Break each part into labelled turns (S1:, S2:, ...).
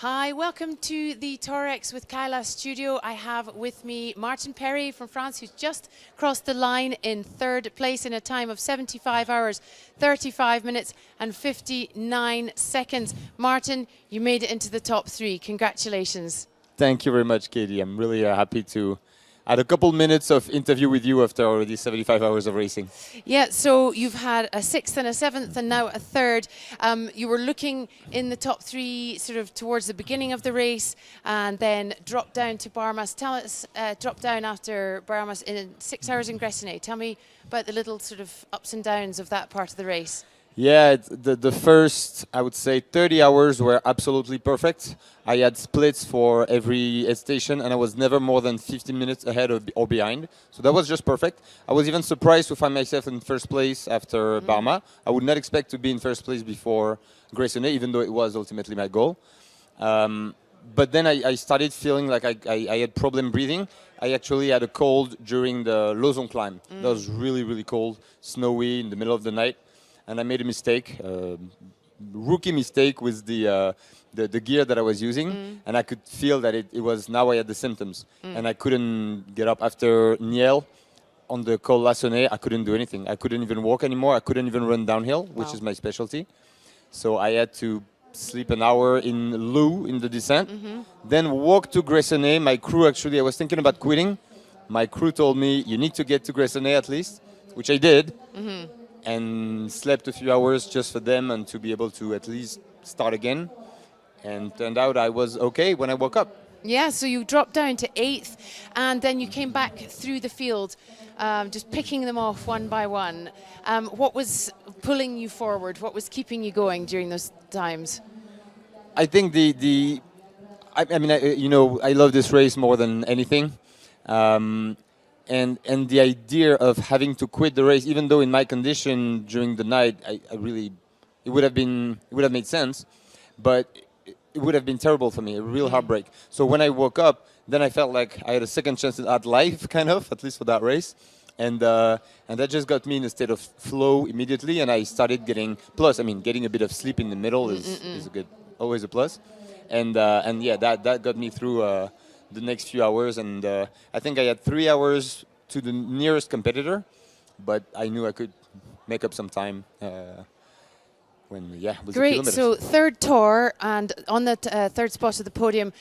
S1: Hi, welcome to the TORX with Kyla studio. I have with me Martin Perrier from France, who's just crossed the line in third place in a time of 75 hours, 35 minutes and 59 seconds. Martin, you made it into the top three. Congratulations.
S2: Thank you very much, Catie. I'm really happy to add a couple minutes of interview with you after already 75 hours of racing.
S1: Yeah, so you've had a sixth and a seventh and now a third. You were looking in the top three sort of towards the beginning of the race and then dropped down to Barmas. Tell us, dropped down after Barmas in 6 hours in Gressenay. Tell me about the little sort of ups and downs of that part of the race.
S2: Yeah, the first, I would say, 30 hours were absolutely perfect. I had splits for every aid station, and I was never more than 15 minutes ahead or behind. So that was just perfect. I was even surprised to find myself in first place after Barma. I would not expect to be in first place before Gressenay, even though it was ultimately my goal. But then I started feeling like I had problem breathing. I actually had a cold during the Lauson climb. That was really, really cold, snowy in the middle of the night. And I made a mistake, rookie mistake with the gear that I was using, and I could feel that it was, now I had the symptoms, and I couldn't get up after Niel on the Col Lassonnet. I couldn't do anything. I couldn't even walk anymore. I couldn't even run downhill, which is my specialty. So I had to sleep an hour in Lou in the descent, then walk to Gressenay. My crew, actually, I was thinking about quitting. My crew told me, you need to get to Gressenay at least, which I did. And slept a few hours just for them and to be able to at least start again. And turned out I was okay when I woke up.
S1: Yeah, so you dropped down to 8th and then you came back through the field, just picking them off one by one. What was pulling you forward? What was keeping you going during those times?
S2: I think I love this race more than anything. And the idea of having to quit the race, even though in my condition during the night, it would have made sense, but it would have been terrible for me, a real heartbreak. So when I woke up, then I felt like I had a second chance at life, kind of, at least for that race. And that just got me in a state of flow immediately, and I started getting, getting a bit of sleep in the middle is always a plus. And yeah, that got me through the next few hours, and I think I had 3 hours to the nearest competitor, but I knew I could make up some time with
S1: Great, so third tour and on the third spot of the podium.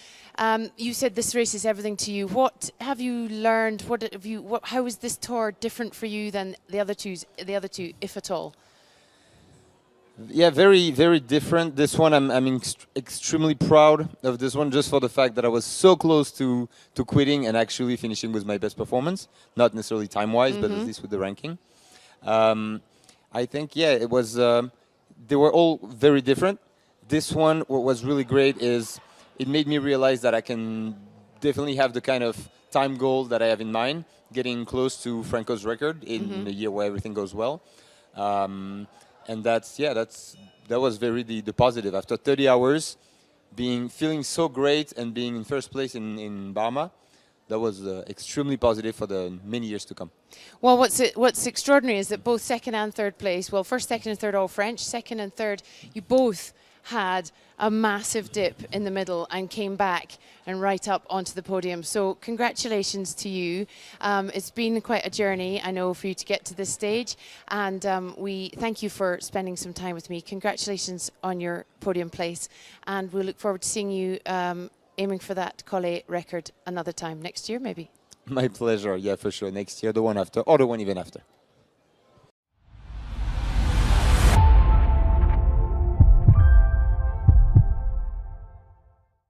S1: You said this race is everything to you. What have you learned? How is this tour different for you than the other two, if at all?
S2: Yeah, very, very different. This one, I'm extremely proud of this one, just for the fact that I was so close to quitting and actually finishing with my best performance. Not necessarily time-wise, but at least with the ranking. I think, yeah, it was. They were all very different. This one, what was really great is it made me realize that I can definitely have the kind of time goal that I have in mind, getting close to Franco's record in a year where everything goes well. And that was very the positive. After 30 hours, feeling so great and being in first place in Barma, that was extremely positive for the many years to come.
S1: Well, what's extraordinary is that both second and third place, well, first, second and third all French, second and third, you both had a massive dip in the middle and came back and right up onto the podium. So congratulations to you. It's been quite a journey, I know, for you to get to this stage. And we thank you for spending some time with me. Congratulations on your podium place. And we look forward to seeing you aiming for that Collet record another time next year, maybe.
S2: My pleasure. Yeah, for sure. Next year, the one after, or the one even after.